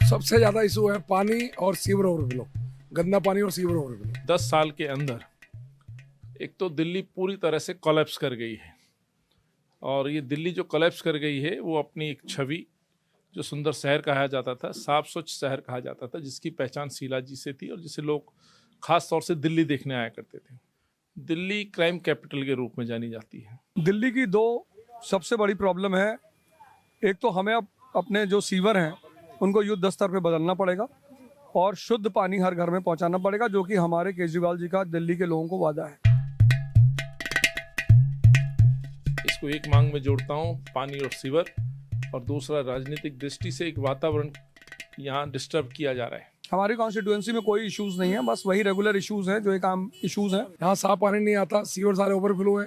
सबसे ज्यादा इशू है पानी और सीवर ओवरफ्लो, गंदा पानी और सीवर ओवरफ्लो। 10 साल के अंदर एक तो दिल्ली पूरी तरह से कोलैप्स कर गई है, और ये दिल्ली जो कोलैप्स कर गई है वो अपनी एक छवि, जो सुंदर शहर कहा जाता था, साफ स्वच्छ शहर कहा जाता था, जिसकी पहचान शीला जी से थी और जिसे लोग खास तौर से दिल्ली देखने आया करते थे। दिल्ली क्राइम कैपिटल के रूप में जानी जाती है। दिल्ली की दो सबसे बड़ी प्रॉब्लम है। एक तो हमें अब अपने जो सीवर हैं उनको युद्ध स्तर पे बदलना पड़ेगा और शुद्ध पानी हर घर में पहुंचाना पड़ेगा, जो कि हमारे केजरीवाल जी का दिल्ली के लोगों को वादा है। इसको एक मांग में जोड़ता हूँ, पानी और सीवर, और दूसरा राजनीतिक दृष्टि से एक वातावरण यहाँ डिस्टर्ब किया जा रहा है। हमारी कॉन्स्टिट्यूएंसी में कोई इश्यूज नहीं है, बस वही रेगुलर इश्यूज हैं जो एक आम इश्यूज हैं। यहाँ साफ पानी नहीं आता, सीवर सारे ओवरफ्लो है,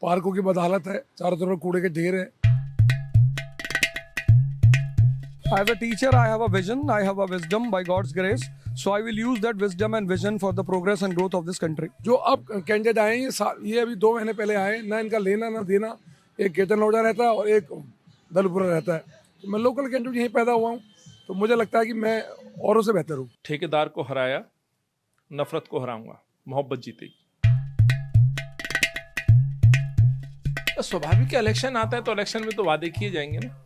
पार्कों की बदहालत है, चारों तरफ कूड़े के ढेर है। As a teacher, I have a vision, I have a wisdom by God's grace. So I will use that wisdom and vision for the progress and growth of this country. जो अब कैंडिडेट आए हैं ये अभी 2 महीने पहले आए, ना इनका लेना ना देना। एक केतन लोढ़ा रहता है और एक दलपुरा रहता है। तो मैं लोकल कैंडिडेट यहीं पैदा हुआ हूँ, तो मुझे लगता है कि मैं औरों से बेहतर हूँ। ठेकेदार को हराया, नफरत को हराऊंगा, मोहब्बत जीतेगी। तो स्वाभाविक इलेक्शन आता है तो इलेक्शन में तो वादे किए जाएंगे ना।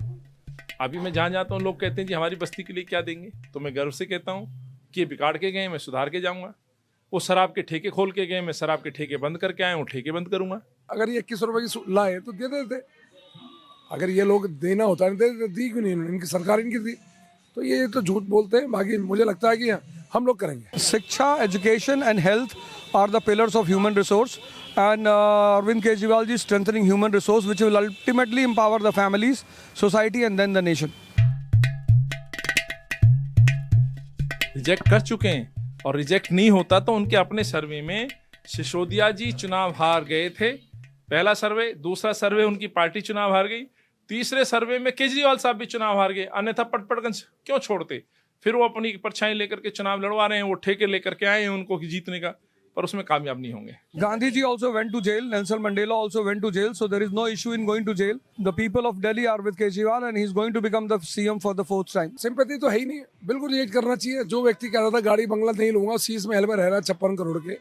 अभी मैं जहाँ जाता हूँ लोग कहते हैं जी हमारी बस्ती के लिए क्या देंगे, तो मैं गर्व से कहता हूँ कि ये बिगाड़ के गए, मैं सुधार के जाऊँगा। वो शराब के ठेके खोल के गए, मैं शराब के ठेके बंद करके आया हूँ, ठेके बंद करूँगा। अगर ये 21 रुपए की लाए तो दे देते, अगर ये लोग देना होता नहीं दे, दी क्यों नहीं, इनकी सरकार इनकी दी। तो ये तो झूठ बोलते हैं। बाकी मुझे लगता है कि हम लोग करेंगे। शिक्षा, education and health are the pillars of human resource, and Arvind Kejriwal ji is strengthening human resource, which will ultimately empower the families, society and then the nation. Reject कर चुके हैं, और रिजेक्ट नहीं होता तो उनके अपने सर्वे में सिसोदिया जी चुनाव हार गए थे। पहला सर्वे, दूसरा सर्वे उनकी पार्टी चुनाव हार गई, तीसरे सर्वे में केजरीवाल साहब भी चुनाव हार गए। अन्यथा पटपटगंज क्यों छोड़ते? फिर वो अपनी परछाई लेकर के चुनाव लड़वा रहे हैं, वो ठेके लेकर के आए हैं उनको जीतने का, पर उसमें कामयाब नहीं होंगे। Gandhi ji also went to jail, Nelson Mandela also went to jail, so there is no issue in going to jail. The people of Delhi are with Kejriwal and he is going to become the CM for the 4th time. Sympathy तो है ही नहीं, बिल्कुल reject करना चाहिए। जो व्यक्ति कहता था गाड़ी बंगला नहीं लूंगा, शीश महल में रह रहा है 56 करोड़ के,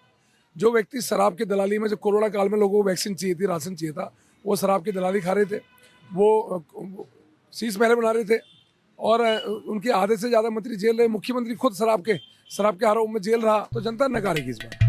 जो व्यक्ति शराब की दलाली में, जब कोरोना काल में लोगों को वैक्सीन चाहिए थी, राशन चाहिए था, वो शराब की दलाली खा रहे थे, वो शीश महल बना रहे थे, और उनके आधे से ज्यादा मंत्री जेल रहे। मुख्यमंत्री खुद शराब के आरोप में जेल रहा, तो जनता नकारेगी इस बार।